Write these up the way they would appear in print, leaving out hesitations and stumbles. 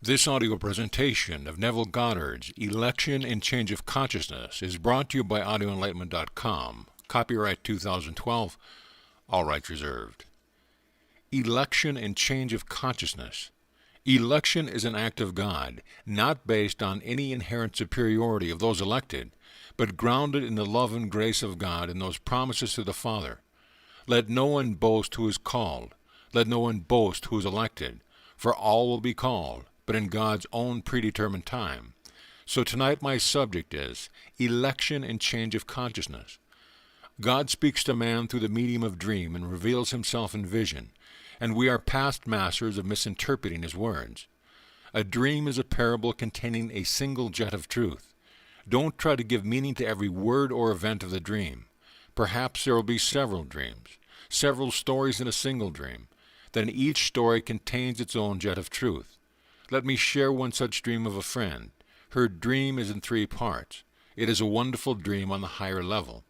This audio presentation of Neville Goddard's Election and Change of Consciousness is brought to you by audioenlightenment.com. Copyright 2012, all rights reserved. Election and Change of Consciousness. Election is an act of God, not based on any inherent superiority of those elected, but grounded in the love and grace of God and those promises to the Father. Let no one boast who is called. Let no one boast who is elected, for all will be called, but in God's own predetermined time. So tonight my subject is election and change of consciousness. God speaks to man through the medium of dream and reveals himself in vision, and we are past masters of misinterpreting his words. A dream is a parable containing a single jet of truth. Don't try to give meaning to every word or event of the dream. Perhaps there will be several dreams, several stories in a single dream. Then each story contains its own jet of truth. Let me share one such dream of a friend. Her dream is in 3 parts. It is a wonderful dream on the higher level.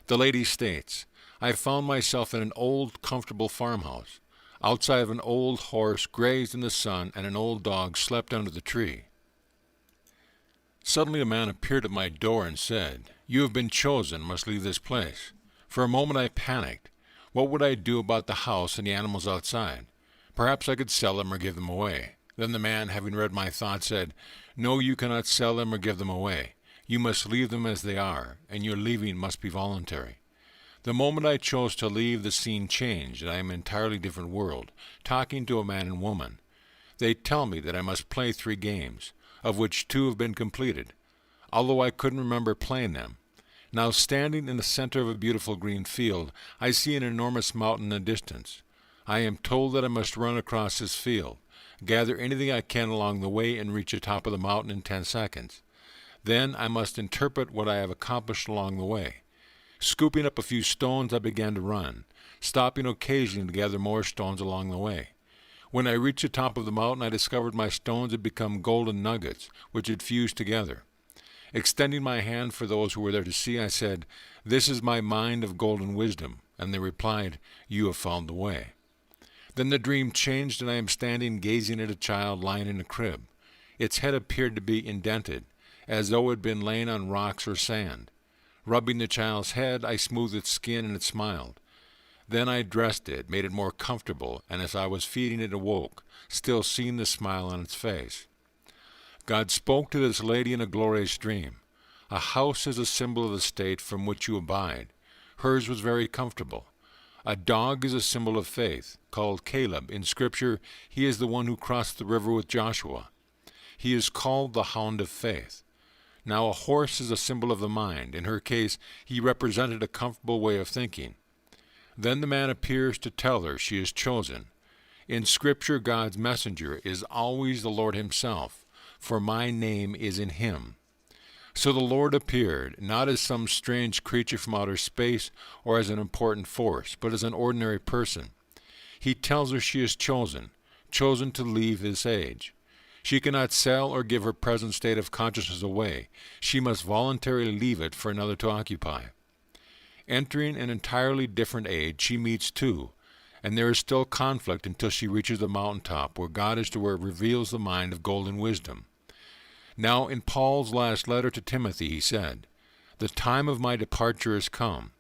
The lady states, I found myself in an old, comfortable farmhouse. Outside of an old horse grazed in the sun and an old dog slept under the tree. Suddenly a man appeared at my door and said, You have been chosen, must leave this place. For a moment I panicked. What would I do about the house and the animals outside? Perhaps I could sell them or give them away. Then the man, having read my thoughts, said, No, you cannot sell them or give them away. You must leave them as they are, and your leaving must be voluntary. The moment I chose to leave, the scene changed, and I am in an entirely different world, talking to a man and woman. They tell me that I must play 3 games, of which 2 have been completed, although I couldn't remember playing them. Now standing in the center of a beautiful green field, I see an enormous mountain in the distance. I am told that I must run across this field, gather anything I can along the way, and reach the top of the mountain in 10 seconds. Then I must interpret what I have accomplished along the way. Scooping up a few stones, I began to run, stopping occasionally to gather more stones along the way. When I reached the top of the mountain, I discovered my stones had become golden nuggets, which had fused together. Extending my hand for those who were there to see, I said, This is my mind of golden wisdom. And they replied, You have found the way. Then the dream changed, and I am standing gazing at a child lying in a crib. Its head appeared to be indented, as though it had been lain on rocks or sand. Rubbing the child's head, I smoothed its skin, and it smiled. Then I dressed it, made it more comfortable, and as I was feeding it awoke, still seeing the smile on its face. God spoke to this lady in a glorious dream. A house is a symbol of the state from which you abide. Hers was very comfortable. A dog is a symbol of faith, called Caleb. In Scripture, he is the one who crossed the river with Joshua. He is called the hound of faith. Now a horse is a symbol of the mind. In her case, he represented a comfortable way of thinking. Then the man appears to tell her she is chosen. In Scripture, God's messenger is always the Lord himself, for my name is in him. So the Lord appeared, not as some strange creature from outer space or as an important force, but as an ordinary person. He tells her she is chosen to leave this age. She cannot sell or give her present state of consciousness away. She must voluntarily leave it for another to occupy. Entering an entirely different age, she meets 2, and there is still conflict until she reaches the mountaintop, where God is to where it reveals the mind of golden wisdom. Now, in Paul's last letter to Timothy, he said, The time of my departure is come.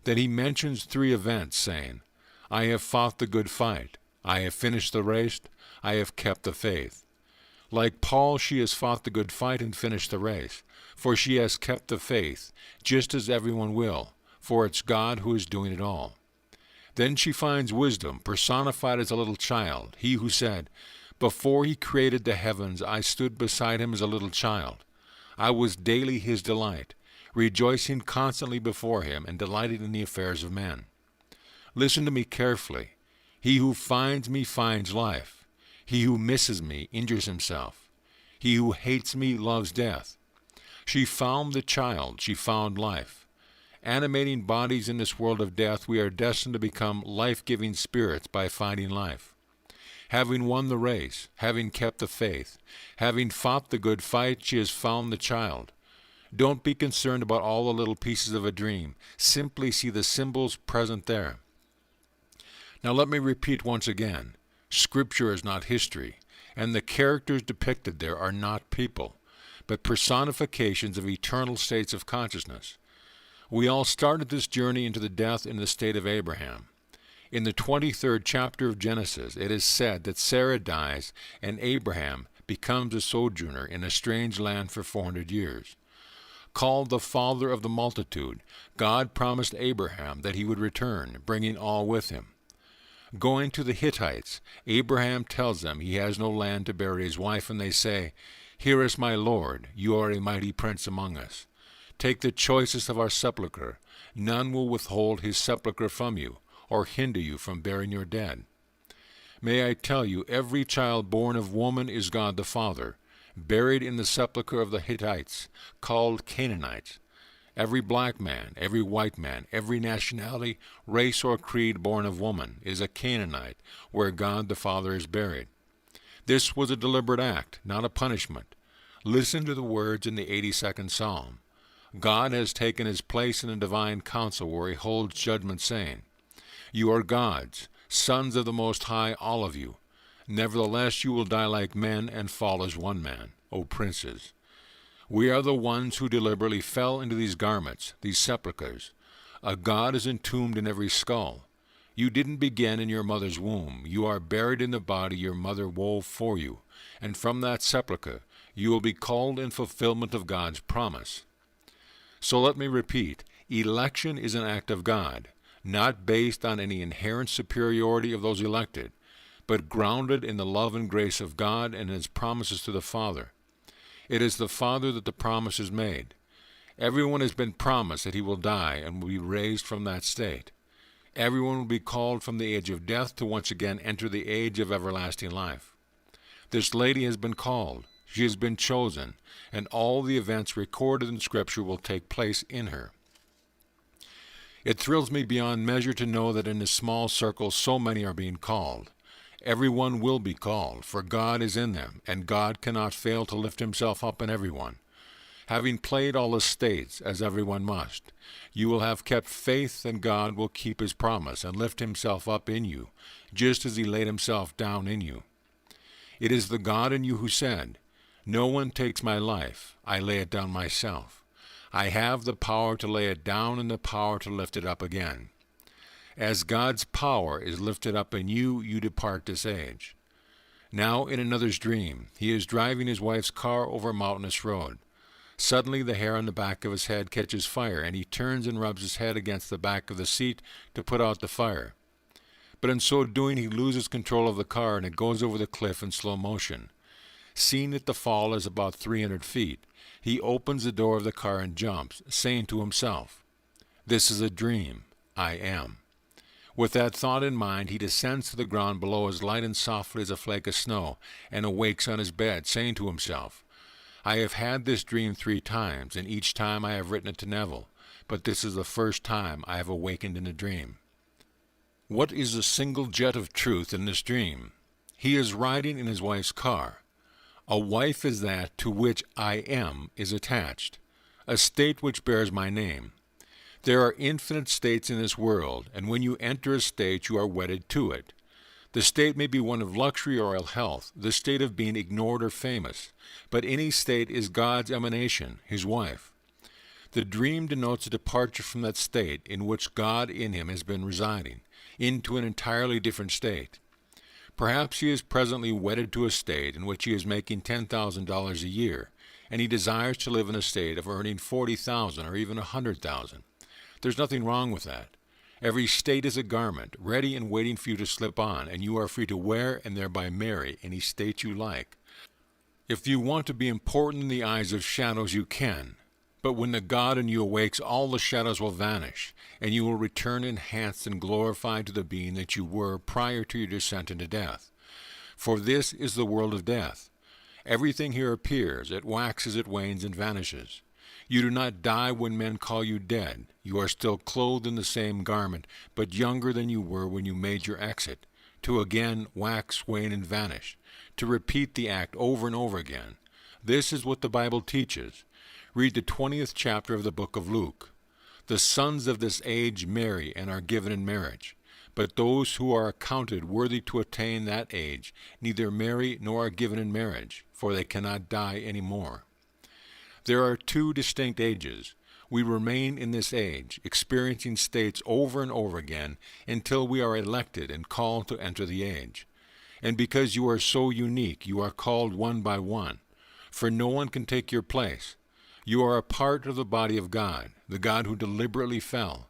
Then he mentions 3 events, saying, I have fought the good fight. I have finished the race. I have kept the faith. Like Paul, she has fought the good fight and finished the race, for she has kept the faith, just as everyone will, for it's God who is doing it all. Then she finds wisdom, personified as a little child, he who said, Before he created the heavens, I stood beside him as a little child. I was daily his delight, rejoicing constantly before him and delighting in the affairs of men. Listen to me carefully. He who finds me finds life. He who misses me injures himself. He who hates me loves death. She found the child. She found life. Animating bodies in this world of death, we are destined to become life-giving spirits by finding life. Having won the race, having kept the faith, having fought the good fight, she has found the child. Don't be concerned about all the little pieces of a dream. Simply see the symbols present there. Now let me repeat once again. Scripture is not history. and the characters depicted there are not people, but personifications of eternal states of consciousness. We all started this journey into the death in the state of Abraham. In the 23rd chapter of Genesis, it is said that Sarah dies and Abraham becomes a sojourner in a strange land for 400 years. Called the father of the multitude, God promised Abraham that he would return, bringing all with him. Going to the Hittites, Abraham tells them he has no land to bury his wife, and they say, "Here is my Lord, you are a mighty prince among us. Take the choicest of our sepulchre. None will withhold his sepulchre from you, or hinder you from burying your dead." May I tell you, every child born of woman is God the Father, buried in the sepulchre of the Hittites, called Canaanites. Every black man, every white man, every nationality, race, or creed born of woman is a Canaanite, where God the Father is buried. This was a deliberate act, not a punishment. Listen to the words in the 82nd Psalm. God has taken his place in a divine council where he holds judgment, saying, "You are gods, sons of the Most High, all of you. Nevertheless you will die like men and fall as one man, O princes." We are the ones who deliberately fell into these garments, these sepulchres. A god is entombed in every skull. You didn't begin in your mother's womb. You are buried in the body your mother wove for you, and from that sepulchre you will be called in fulfillment of God's promise. So let me repeat, election is an act of God, not based on any inherent superiority of those elected, but grounded in the love and grace of God and his promises to the Father. It is the Father that the promise is made. Everyone has been promised that he will die and will be raised from that state. Everyone will be called from the age of death to once again enter the age of everlasting life. This lady has been called, she has been chosen, and all the events recorded in Scripture will take place in her. It thrills me beyond measure to know that in this small circle so many are being called. Everyone will be called, for God is in them, and God cannot fail to lift himself up in everyone. Having played all the states, as everyone must, you will have kept faith, and God will keep his promise and lift himself up in you, just as he laid himself down in you. It is the God in you who said, "No one takes my life, I lay it down myself. I have the power to lay it down and the power to lift it up again." As God's power is lifted up in you, you depart this age. Now in another's dream, he is driving his wife's car over a mountainous road. Suddenly the hair on the back of his head catches fire, and he turns and rubs his head against the back of the seat to put out the fire. But in so doing, he loses control of the car, and it goes over the cliff in slow motion. Seeing that the fall is about 300 feet, he opens the door of the car and jumps, saying to himself, "This is a dream. I am." With that thought in mind, he descends to the ground below as light and softly as a flake of snow, and awakes on his bed, saying to himself, "I have had this dream 3 times, and each time I have written it to Neville, but this is the first time I have awakened in a dream." What is the single jet of truth in this dream? He is riding in his wife's car. A wife is that to which I am is attached, a state which bears my name. There are infinite states in this world, and when you enter a state, you are wedded to it. The state may be one of luxury or ill health, the state of being ignored or famous, but any state is God's emanation, his wife. The dream denotes a departure from that state in which God in him has been residing, into an entirely different state. Perhaps he is presently wedded to a state in which he is making $10,000 a year, and he desires to live in a state of earning $40,000 or even $100,000. There's nothing wrong with that. Every state is a garment, ready and waiting for you to slip on, and you are free to wear and thereby marry any state you like. If you want to be important in the eyes of shadows, you can. But when the God in you awakes, all the shadows will vanish, and you will return enhanced and glorified to the being that you were prior to your descent into death. For this is the world of death. Everything here appears, it waxes, it wanes, and vanishes. You do not die when men call you dead. You are still clothed in the same garment, but younger than you were when you made your exit, to again wax, wane, and vanish, to repeat the act over and over again. This is what the Bible teaches. Read the 20th chapter of the book of Luke. The sons of this age marry and are given in marriage, But those who are accounted worthy to attain that age neither marry nor are given in marriage, for they cannot die any more. There are two distinct ages. We remain in this age, experiencing states over and over again until we are elected and called to enter the age. And because you are so unique, you are called one by one, for no one can take your place. You are a part of the body of God, the God who deliberately fell,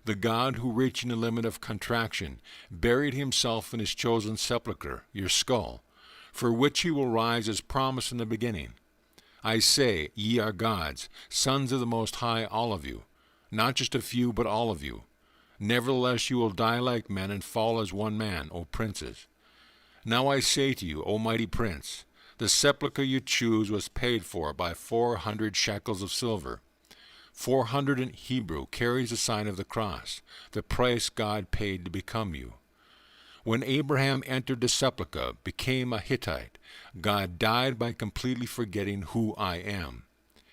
the God who, reaching the limit of contraction, buried himself in his chosen sepulchre, your skull, for which he will rise as promised in the beginning. I say, ye are gods, sons of the Most High, all of you, not just a few, but all of you. Nevertheless you will die like men and fall as one man, O princes. Now I say to you, O mighty prince, the sepulchre you choose was paid for by 400 shekels of silver. 400 in Hebrew carries the sign of the cross, the price God paid to become you. When Abraham entered the sepulchre, became a Hittite, God died by completely forgetting who I am.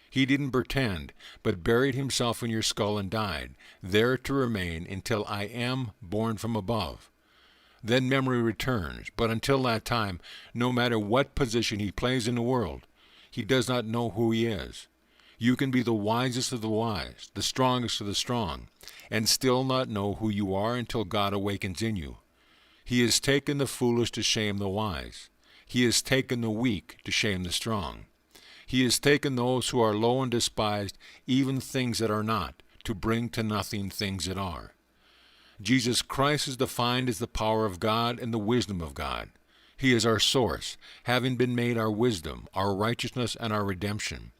He didn't pretend, but buried himself in your skull and died, there to remain until I am born from above. Then memory returns, but until that time, no matter what position he plays in the world, he does not know who he is. You can be the wisest of the wise, the strongest of the strong, and still not know who you are until God awakens in you. He has taken the foolish to shame the wise. He has taken the weak to shame the strong. He has taken those who are low and despised, even things that are not, to bring to nothing things that are. Jesus Christ is defined as the power of God and the wisdom of God. He is our source, having been made our wisdom, our righteousness, and our redemption.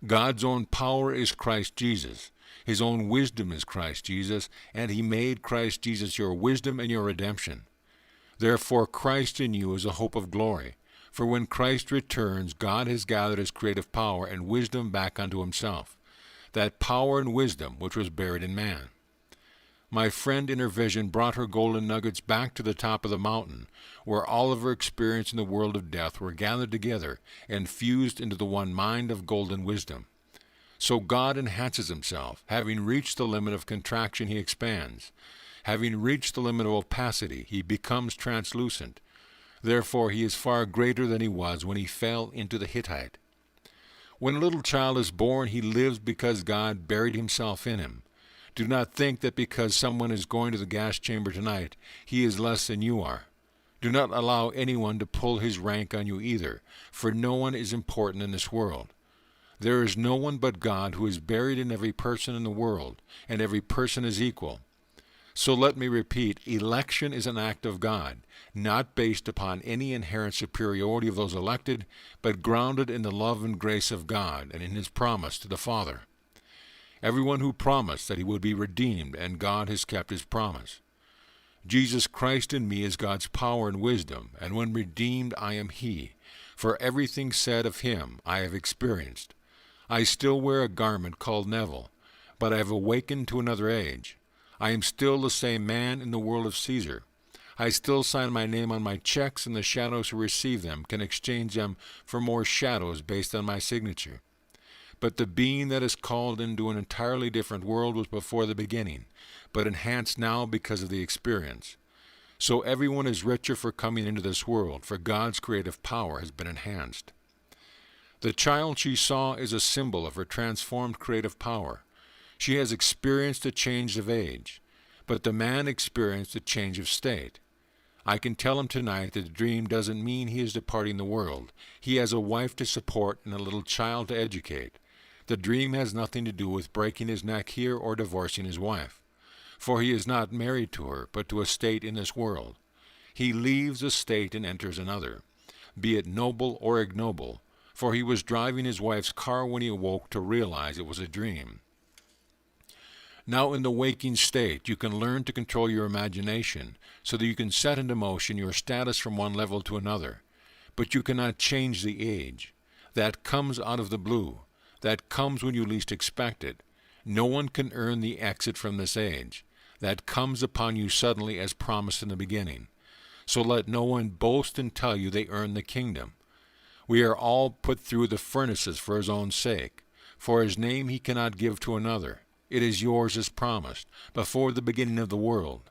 God's own power is Christ Jesus. His own wisdom is Christ Jesus, and he made Christ Jesus your wisdom and your redemption. Therefore Christ in you is a hope of glory. For when Christ returns, God has gathered his creative power and wisdom back unto himself, that power and wisdom which was buried in man. My friend in her vision brought her golden nuggets back to the top of the mountain, where all of her experience in the world of death were gathered together and fused into the one mind of golden wisdom. So God enhances himself. Having reached the limit of contraction, he expands. Having reached the limit of opacity, he becomes translucent. Therefore he is far greater than he was when he fell into the Hittite. When a little child is born, he lives because God buried himself in him. Do not think that because someone is going to the gas chamber tonight, he is less than you are. Do not allow anyone to pull his rank on you either, for no one is important in this world. There is no one but God who is buried in every person in the world, and every person is equal. So let me repeat, election is an act of God, not based upon any inherent superiority of those elected, but grounded in the love and grace of God and in his promise to the Father. Everyone who promised that he would be redeemed, and God has kept his promise. Jesus Christ in me is God's power and wisdom, and when redeemed I am he, for everything said of him I have experienced. I still wear a garment called Neville, but I have awakened to another age. I am still the same man in the world of Caesar. I still sign my name on my checks, and the shadows who receive them can exchange them for more shadows based on my signature. But the being that is called into an entirely different world was before the beginning, but enhanced now because of the experience. So everyone is richer for coming into this world, for God's creative power has been enhanced. The child she saw is a symbol of her transformed creative power. She has experienced a change of age, but the man experienced a change of state. I can tell him tonight that the dream doesn't mean he is departing the world. He has a wife to support and a little child to educate. The dream has nothing to do with breaking his neck here or divorcing his wife, for he is not married to her, but to a state in this world. He leaves a state and enters another, be it noble or ignoble, for he was driving his wife's car when he awoke to realize it was a dream. Now in the waking state, you can learn to control your imagination so that you can set into motion your status from one level to another. But you cannot change the age. That comes out of the blue. That comes when you least expect it. No one can earn the exit from this age. That comes upon you suddenly as promised in the beginning. So let no one boast and tell you they earn the kingdom. We are all put through the furnaces for his own sake. For his name he cannot give to another. It is yours as promised, before the beginning of the world.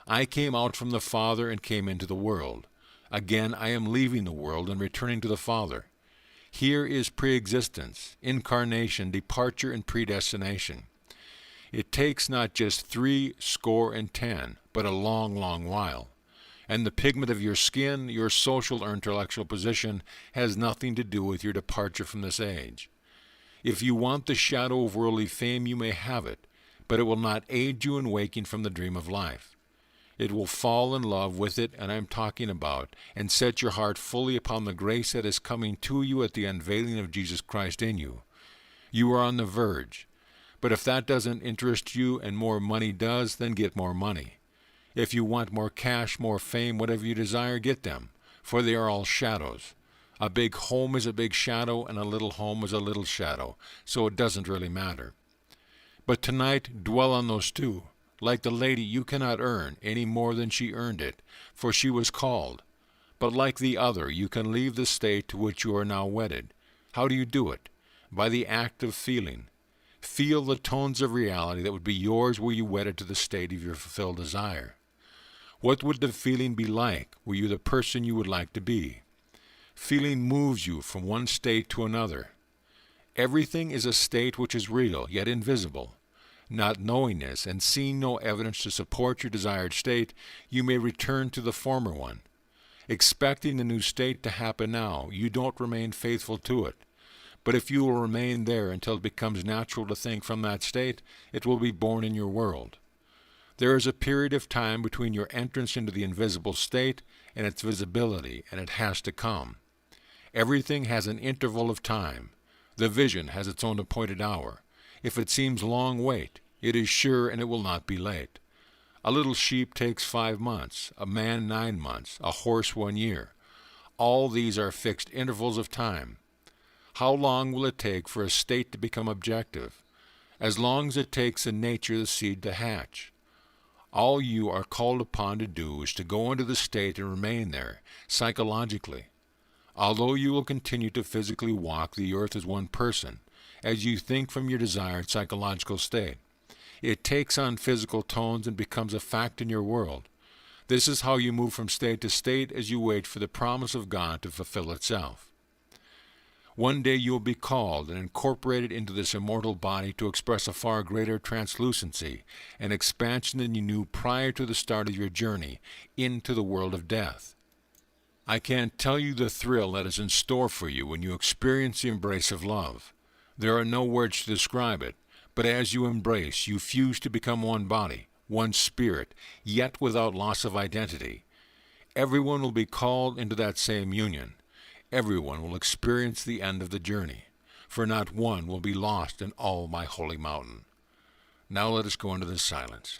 I came out from the Father and came into the world. Again I am leaving the world and returning to the Father. Here is preexistence, incarnation, departure, and predestination. It takes not just 70, but a long, long while. And the pigment of your skin, your social or intellectual position, has nothing to do with your departure from this age. If you want the shadow of worldly fame, you may have it, but it will not aid you in waking from the dream of life. It will fall in love with it, and I am talking about, and set your heart fully upon the grace that is coming to you at the unveiling of Jesus Christ in you. You are on the verge. But if that doesn't interest you and more money does, then get more money. If you want more cash, more fame, whatever you desire, get them, for they are all shadows. A big home is a big shadow, and a little home is a little shadow, so it doesn't really matter. But tonight, dwell on those two. Like the lady, you cannot earn any more than she earned it, for she was called. But like the other, you can leave the state to which you are now wedded. How do you do it? By the act of feeling. Feel the tones of reality that would be yours were you wedded to the state of your fulfilled desire. What would the feeling be like were you the person you would like to be? Feeling moves you from one state to another. Everything is a state which is real, yet invisible. Not knowing this, and seeing no evidence to support your desired state, you may return to the former one. Expecting the new state to happen now, you don't remain faithful to it. But if you will remain there until it becomes natural to think from that state, it will be born in your world. There is a period of time between your entrance into the invisible state and its visibility, and it has to come. Everything has an interval of time. The vision has its own appointed hour. If it seems long, wait. It is sure, and it will not be late. A little sheep takes 5 months, a man 9 months, a horse 1 year. All these are fixed intervals of time. How long will it take for a state to become objective? As long as it takes in nature the seed to hatch. All you are called upon to do is to go into the state and remain there, psychologically. Although you will continue to physically walk the earth as one person, as you think from your desired psychological state. It takes on physical tones and becomes a fact in your world. This is how you move from state to state as you wait for the promise of God to fulfill itself. One day you will be called and incorporated into this immortal body to express a far greater translucency and expansion than you knew prior to the start of your journey into the world of death. I can't tell you the thrill that is in store for you when you experience the embrace of love. There are no words to describe it, but as you embrace, you fuse to become one body, one spirit, yet without loss of identity. Everyone will be called into that same union. Everyone will experience the end of the journey, for not one will be lost in all my holy mountain. Now let us go into the silence.